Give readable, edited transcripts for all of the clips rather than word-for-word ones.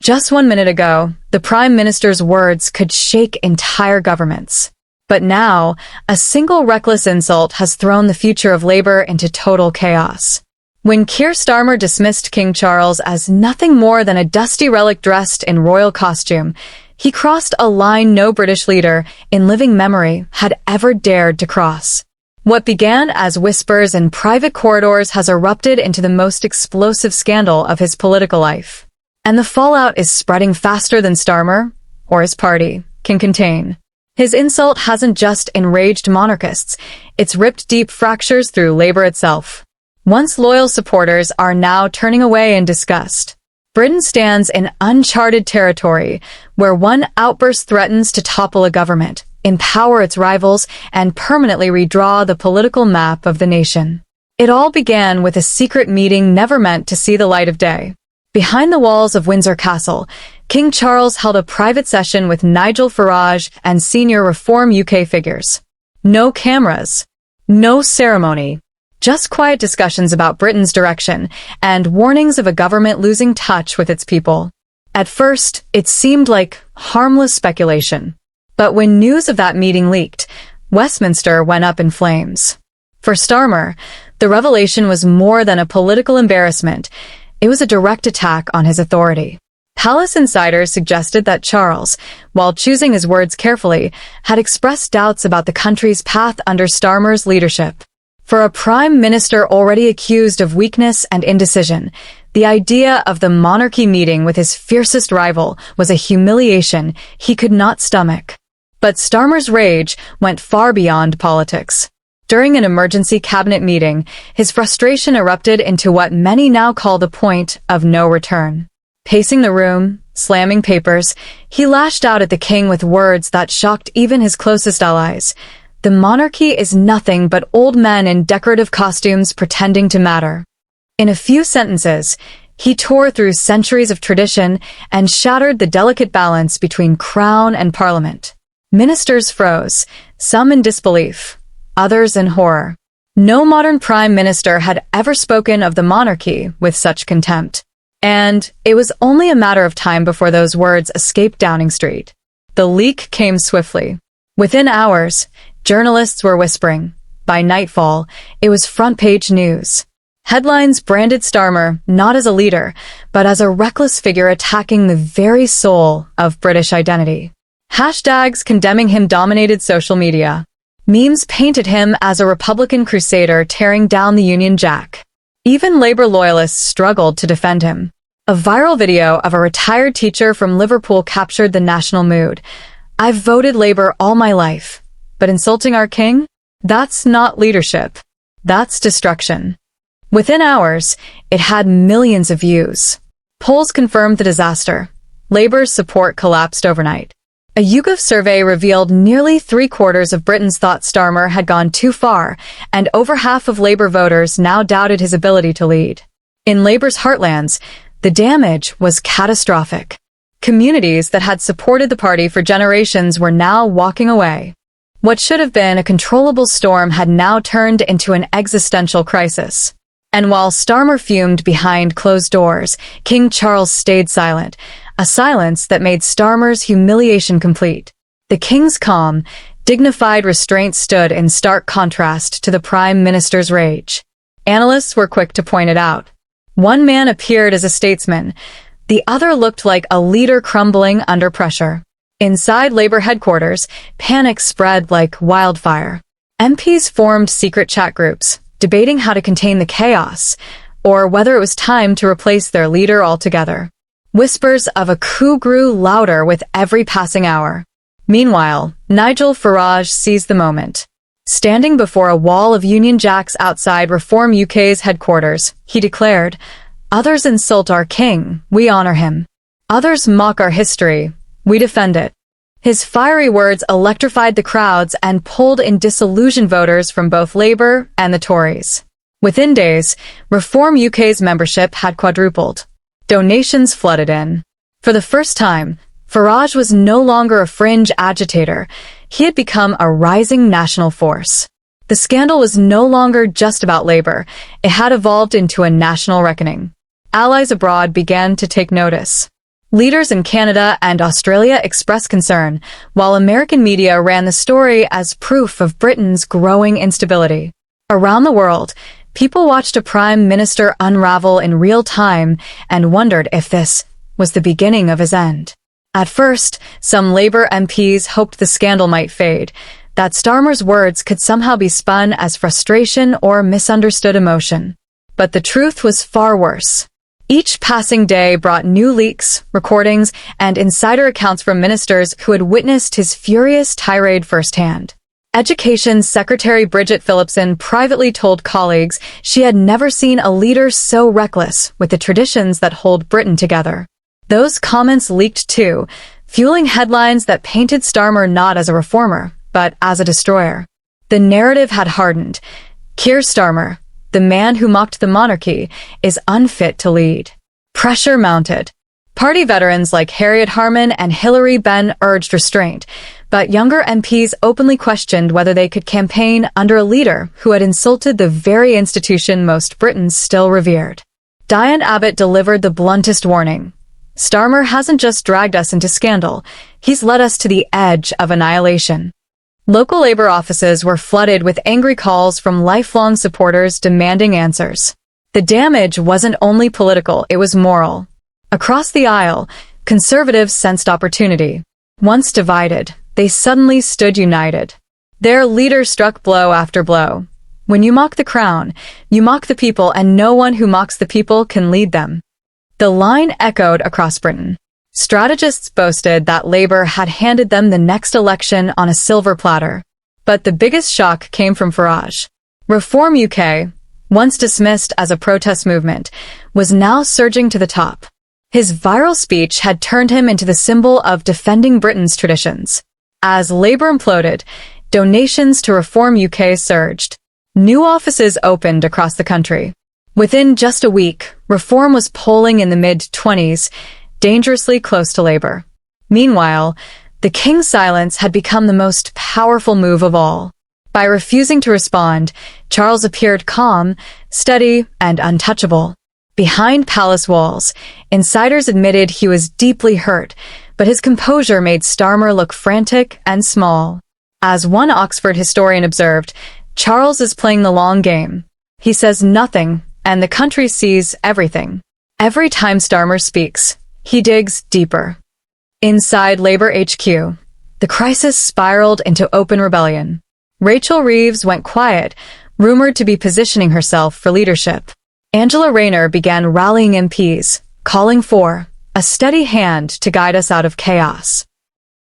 Just 1 minute ago, the Prime Minister's words could shake entire governments. But now, a single reckless insult has thrown the future of Labour into total chaos. When Keir Starmer dismissed King Charles as nothing more than a dusty relic dressed in royal costume, he crossed a line no British leader in living memory had ever dared to cross. What began as whispers in private corridors has erupted into the most explosive scandal of his political life. And the fallout is spreading faster than Starmer, or his party, can contain. His insult hasn't just enraged monarchists, it's ripped deep fractures through Labour itself. Once loyal supporters are now turning away in disgust. Britain stands in uncharted territory, where one outburst threatens to topple a government, empower its rivals, and permanently redraw the political map of the nation. It all began with a secret meeting never meant to see the light of day. Behind the walls of Windsor Castle, King Charles held a private session with Nigel Farage and senior Reform UK figures. No cameras, no ceremony, just quiet discussions about Britain's direction and warnings of a government losing touch with its people. At first, it seemed like harmless speculation. But when news of that meeting leaked, Westminster went up in flames. For Starmer, the revelation was more than a political embarrassment. It was a direct attack on his authority. Palace insiders suggested that Charles, while choosing his words carefully, had expressed doubts about the country's path under Starmer's leadership. For a prime minister already accused of weakness and indecision, the idea of the monarchy meeting with his fiercest rival was a humiliation he could not stomach. But Starmer's rage went far beyond politics. During an emergency cabinet meeting, his frustration erupted into what many now call the point of no return. Pacing the room, slamming papers, he lashed out at the king with words that shocked even his closest allies. The monarchy is nothing but old men in decorative costumes pretending to matter. In a few sentences, he tore through centuries of tradition and shattered the delicate balance between crown and parliament. Ministers froze, some in disbelief, others in horror. No modern prime minister had ever spoken of the monarchy with such contempt. And it was only a matter of time before those words escaped Downing Street. The leak came swiftly. Within hours, journalists were whispering. By nightfall, it was front-page news. Headlines branded Starmer not as a leader, but as a reckless figure attacking the very soul of British identity. Hashtags condemning him dominated social media. Memes painted him as a Republican crusader tearing down the Union Jack. Even Labour loyalists struggled to defend him. A viral video of a retired teacher from Liverpool captured the national mood. "I've voted Labour all my life, but insulting our king? That's not leadership. That's destruction." Within hours, it had millions of views. Polls confirmed the disaster. Labour's support collapsed overnight. A YouGov survey revealed nearly 3/4 of Britons thought Starmer had gone too far, and over half of Labour voters now doubted his ability to lead. In Labour's heartlands, the damage was catastrophic. Communities that had supported the party for generations were now walking away. What should have been a controllable storm had now turned into an existential crisis. And while Starmer fumed behind closed doors, King Charles stayed silent, a silence that made Starmer's humiliation complete. The king's calm, dignified restraint stood in stark contrast to the prime minister's rage. Analysts were quick to point it out. One man appeared as a statesman, the other looked like a leader crumbling under pressure. Inside Labour headquarters, panic spread like wildfire. MPs formed secret chat groups, debating how to contain the chaos, or whether it was time to replace their leader altogether. Whispers of a coup grew louder with every passing hour. Meanwhile, Nigel Farage seized the moment. Standing before a wall of Union Jacks outside Reform UK's headquarters, he declared, "Others insult our king, we honor him. Others mock our history, we defend it." His fiery words electrified the crowds and pulled in disillusioned voters from both Labour and the Tories. Within days, Reform UK's membership had quadrupled. Donations flooded in. For the first time, Farage was no longer a fringe agitator. He had become a rising national force. The scandal was no longer just about Labour. It had evolved into a national reckoning. Allies abroad began to take notice. Leaders in Canada and Australia expressed concern, while American media ran the story as proof of Britain's growing instability. Around the world, people watched a prime minister unravel in real time and wondered if this was the beginning of his end. At first, some Labour MPs hoped the scandal might fade, that Starmer's words could somehow be spun as frustration or misunderstood emotion. But the truth was far worse. Each passing day brought new leaks, recordings, and insider accounts from ministers who had witnessed his furious tirade firsthand. Education Secretary Bridget Phillipson privately told colleagues she had never seen a leader so reckless with the traditions that hold Britain together. Those comments leaked too, fueling headlines that painted Starmer not as a reformer, but as a destroyer. The narrative had hardened. Keir Starmer, the man who mocked the monarchy, is unfit to lead. Pressure mounted. Party veterans like Harriet Harman and Hilary Benn urged restraint, but younger MPs openly questioned whether they could campaign under a leader who had insulted the very institution most Britons still revered. Diane Abbott delivered the bluntest warning. Starmer hasn't just dragged us into scandal, he's led us to the edge of annihilation. Local Labour offices were flooded with angry calls from lifelong supporters demanding answers. The damage wasn't only political, it was moral. Across the aisle, Conservatives sensed opportunity. Once divided, they suddenly stood united. Their leader struck blow after blow. When you mock the crown, you mock the people, and no one who mocks the people can lead them. The line echoed across Britain. Strategists boasted that Labour had handed them the next election on a silver platter. But the biggest shock came from Farage. Reform UK, once dismissed as a protest movement, was now surging to the top. His viral speech had turned him into the symbol of defending Britain's traditions. As Labour imploded, donations to Reform UK surged. New offices opened across the country. Within just a week, Reform was polling in the mid-20s, dangerously close to Labour. Meanwhile, the King's silence had become the most powerful move of all. By refusing to respond, Charles appeared calm, steady, and untouchable. Behind palace walls, insiders admitted he was deeply hurt, but his composure made Starmer look frantic and small. As one Oxford historian observed, Charles is playing the long game. He says nothing, and the country sees everything. Every time Starmer speaks, he digs deeper. Inside Labour HQ, the crisis spiraled into open rebellion. Rachel Reeves went quiet, rumored to be positioning herself for leadership. Angela Rayner began rallying MPs, calling for a steady hand to guide us out of chaos.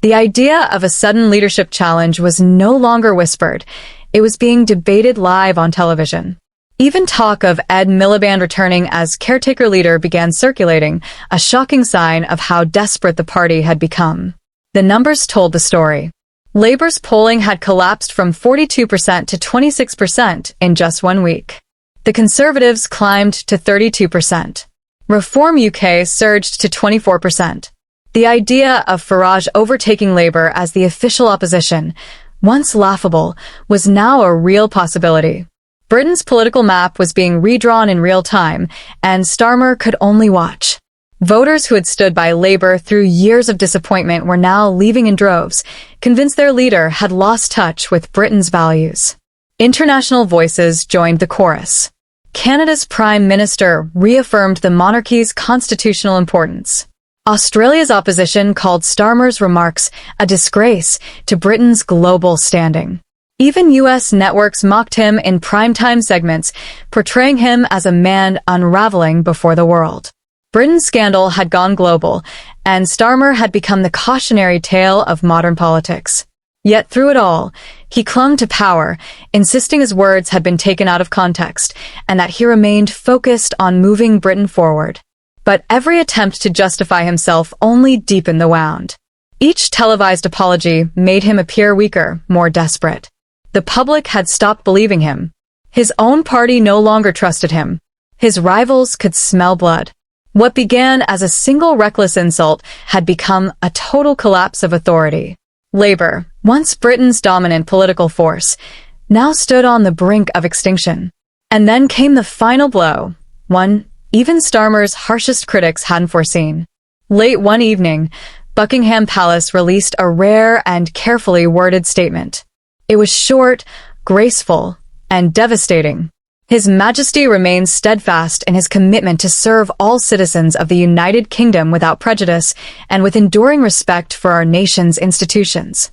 The idea of a sudden leadership challenge was no longer whispered. It was being debated live on television. Even talk of Ed Miliband returning as caretaker leader began circulating, a shocking sign of how desperate the party had become. The numbers told the story. Labour's polling had collapsed from 42% to 26% in just 1 week. The Conservatives climbed to 32%. Reform UK surged to 24%. The idea of Farage overtaking Labour as the official opposition, once laughable, was now a real possibility. Britain's political map was being redrawn in real time, and Starmer could only watch. Voters who had stood by Labour through years of disappointment were now leaving in droves, convinced their leader had lost touch with Britain's values. International voices joined the chorus. Canada's Prime Minister reaffirmed the monarchy's constitutional importance. Australia's opposition called Starmer's remarks a disgrace to Britain's global standing. Even U.S. networks mocked him in primetime segments, portraying him as a man unraveling before the world. Britain's scandal had gone global, and Starmer had become the cautionary tale of modern politics. Yet through it all, he clung to power, insisting his words had been taken out of context, and that he remained focused on moving Britain forward. But every attempt to justify himself only deepened the wound. Each televised apology made him appear weaker, more desperate. The public had stopped believing him. His own party no longer trusted him. His rivals could smell blood. What began as a single reckless insult had become a total collapse of authority. Labour, once Britain's dominant political force, now stood on the brink of extinction. And then came the final blow, one even Starmer's harshest critics hadn't foreseen. Late one evening, Buckingham Palace released a rare and carefully worded statement. It was short, graceful, and devastating. His Majesty remains steadfast in his commitment to serve all citizens of the United Kingdom without prejudice and with enduring respect for our nation's institutions.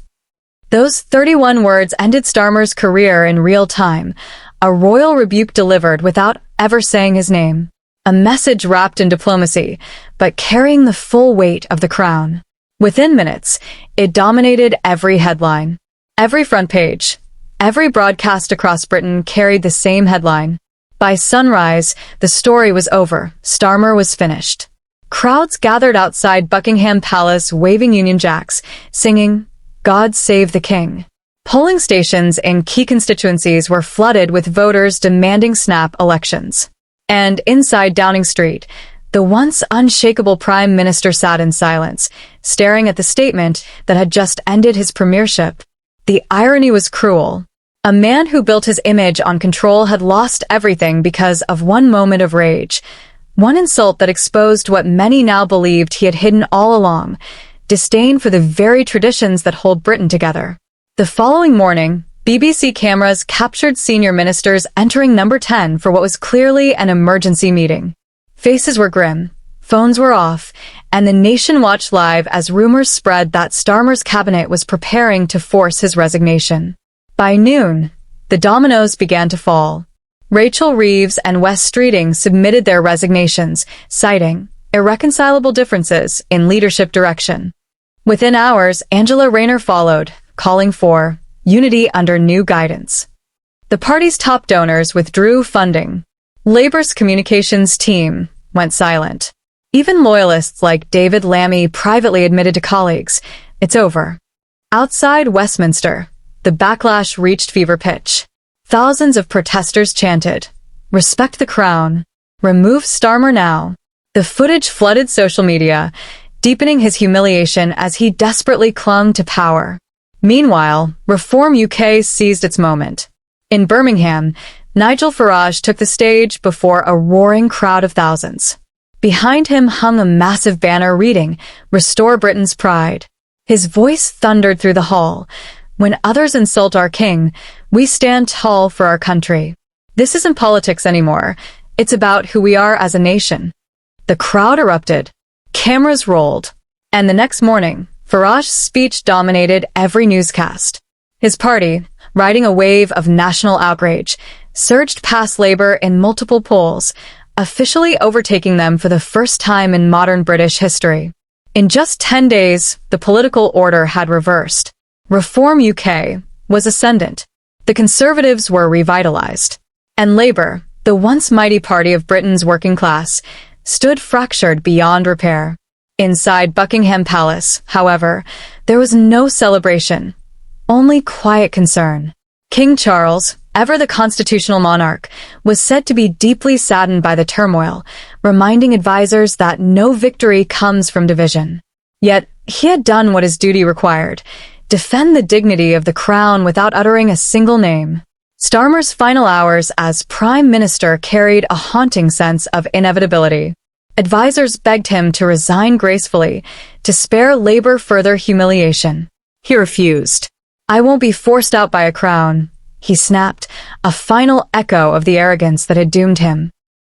Those 31 words ended Starmer's career in real time, a royal rebuke delivered without ever saying his name. A message wrapped in diplomacy, but carrying the full weight of the crown. Within minutes, it dominated every headline. Every front page, every broadcast across Britain carried the same headline. By sunrise, the story was over. Starmer was finished. Crowds gathered outside Buckingham Palace waving Union Jacks, singing, "God Save the King." Polling stations in key constituencies were flooded with voters demanding snap elections. And inside Downing Street, the once unshakable Prime Minister sat in silence, staring at the statement that had just ended his premiership. The irony was cruel. A man who built his image on control had lost everything because of one moment of rage, one insult that exposed what many now believed he had hidden all along, disdain for the very traditions that hold Britain together. The following morning, BBC cameras captured senior ministers entering number 10 for what was clearly an emergency meeting. Faces were grim, phones were off, and the nation watched live as rumors spread that Starmer's cabinet was preparing to force his resignation. By noon, the dominoes began to fall. Rachel Reeves and Wes Streeting submitted their resignations, citing irreconcilable differences in leadership direction. Within hours, Angela Rayner followed, calling for unity under new guidance. The party's top donors withdrew funding. Labour's communications team went silent. Even loyalists like David Lammy privately admitted to colleagues, "It's over." Outside Westminster, the backlash reached fever pitch. Thousands of protesters chanted, "Respect the crown. Remove Starmer now." The footage flooded social media, deepening his humiliation as he desperately clung to power. Meanwhile, Reform UK seized its moment. In Birmingham, Nigel Farage took the stage before a roaring crowd of thousands. Behind him hung a massive banner reading, "Restore Britain's Pride." His voice thundered through the hall. "When others insult our king, we stand tall for our country. This isn't politics anymore. It's about who we are as a nation." The crowd erupted. Cameras rolled. And the next morning, Farage's speech dominated every newscast. His party, riding a wave of national outrage, surged past Labour in multiple polls, officially overtaking them for the first time in modern British history. In just 10 days, the political order had reversed. Reform UK was ascendant. The Conservatives were revitalised. And Labour, the once mighty party of Britain's working class, stood fractured beyond repair. Inside Buckingham Palace, however, there was no celebration, only quiet concern. King Charles, ever the constitutional monarch, was said to be deeply saddened by the turmoil, reminding advisers that no victory comes from division. Yet, he had done what his duty required, defend the dignity of the crown without uttering a single name. Starmer's final hours as Prime Minister carried a haunting sense of inevitability. Advisers begged him to resign gracefully, to spare Labour further humiliation. He refused. "I won't be forced out by a crown," he snapped, a final echo of the arrogance that had doomed him.